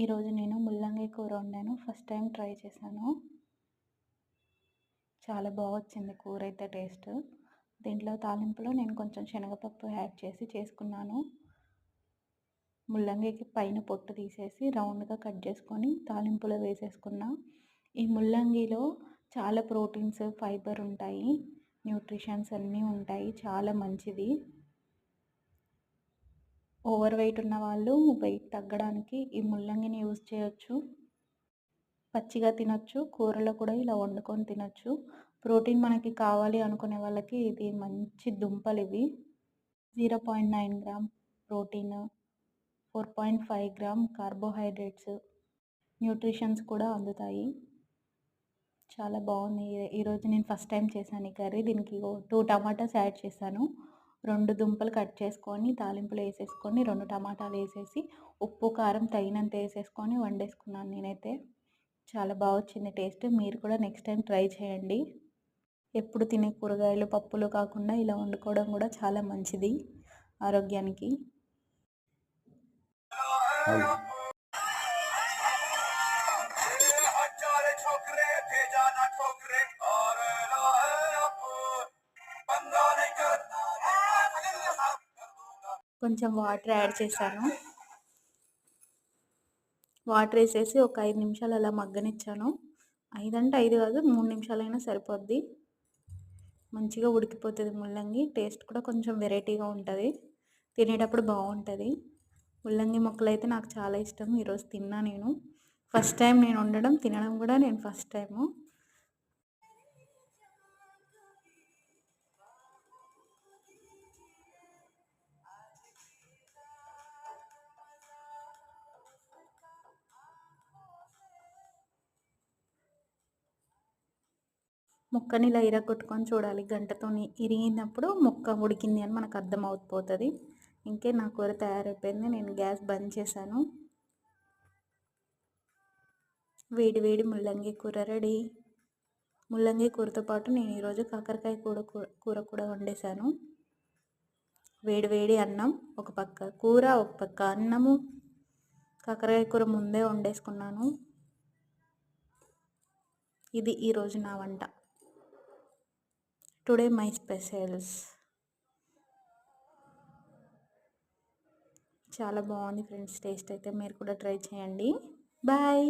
ఈరోజు నేను ముల్లంగి కూర వండాను. ఫస్ట్ టైం ట్రై చేశాను. చాలా వచ్చింది కూర అయితే టేస్ట్. దీంట్లో తాలింపులో నేను కొంచెం శనగపప్పు యాడ్ చేసి చేసుకున్నాను. ముల్లంగికి పైన పొట్టు తీసేసి రౌండ్గా కట్ చేసుకొని తాలింపులో వేసేసుకున్నా. ఈ ముల్లంగిలో చాలా ప్రోటీన్స్, ఫైబర్ ఉంటాయి, న్యూట్రిషన్స్ అన్నీ ఉంటాయి. చాలా మంచిది. ఓవర్ వెయిట్ ఉన్న వాళ్ళు వెయిట్ తగ్గడానికి ఈ ముల్లంగిని యూజ్ చేయొచ్చు. పచ్చిగా తినొచ్చు, కూరలో కూడా ఇలా వండుకొని తినొచ్చు. ప్రోటీన్ మనకి కావాలి అనుకునే వాళ్ళకి ఇది మంచి దుంపలు ఇవి. 0.9 gram protein, 4.5 gram carbohydrates, nutritions కూడా అందుతాయి. చాలా బాగుంది. ఈరోజు నేను ఫస్ట్ టైం చేశాను ఈ కర్రీ. దీనికి 2 టమాటాస్ యాడ్ చేశాను. 2 దుంపలు కట్ చేసుకొని తాలింపులో వేసేసుకొని 2 టమాటాలు వేసేసి ఉప్పు కారం తగినంత వేసేసుకొని వండేసుకున్నాను నేనైతే. చాలా వచ్చింది టేస్ట్. మీరు కూడా నెక్స్ట్ టైం ట్రై చేయండి. ఎప్పుడు తినే కూరగాయలు, పప్పులు కాకుండా ఇలా వండుకోవడం కూడా చాలా మంచిది ఆరోగ్యానికి. కొంచెం వాటర్ యాడ్ చేశాను. వాటర్ వేసేసి ఒక 5 నిమిషాలు అలా మగ్గనిచ్చాను. 5 అంటే 5 కాదు, 3 నిమిషాలైనా సరిపోద్ది. మంచిగా ఉడికిపోతుంది ముల్లంగి. టేస్ట్ కూడా కొంచెం వెరైటీగా ఉంటుంది, తినేటప్పుడు బాగుంటుంది. ముల్లంగి ముక్కలు అయితే నాకు చాలా ఇష్టం. ఈరోజు తిన్నా నేను. ఫస్ట్ టైం నేను వండడం, తినడం కూడా నేను ఫస్ట్ టైము. ముక్కని ఇలా ఇరగొట్టుకొని చూడాలి గంటతోని. ఇరిగినప్పుడు ముక్క ఉడికింది అని మనకు అర్థమైపోతుంది. ఇంకే నా కూర తయారైపోయింది. నేను గ్యాస్ బంద్ చేశాను. వేడి వేడి ముల్లంగి కూర రెడీ. ముల్లంగి కూరతో పాటు నేను ఈరోజు కాకరకాయ కూర కూడా వండేశాను. వేడి వేడి అన్నం, ఒక పక్క కూర, ఒక పక్క అన్నము. కాకరకాయ కూర ముందే వండేసుకున్నాను. ఇది ఈరోజు నా వంట. Today my specials. చాలా బాగుంది ఫ్రెండ్స్ టేస్ట్ అయితే. మీరు కూడా ట్రై చేయండి. బాయ్.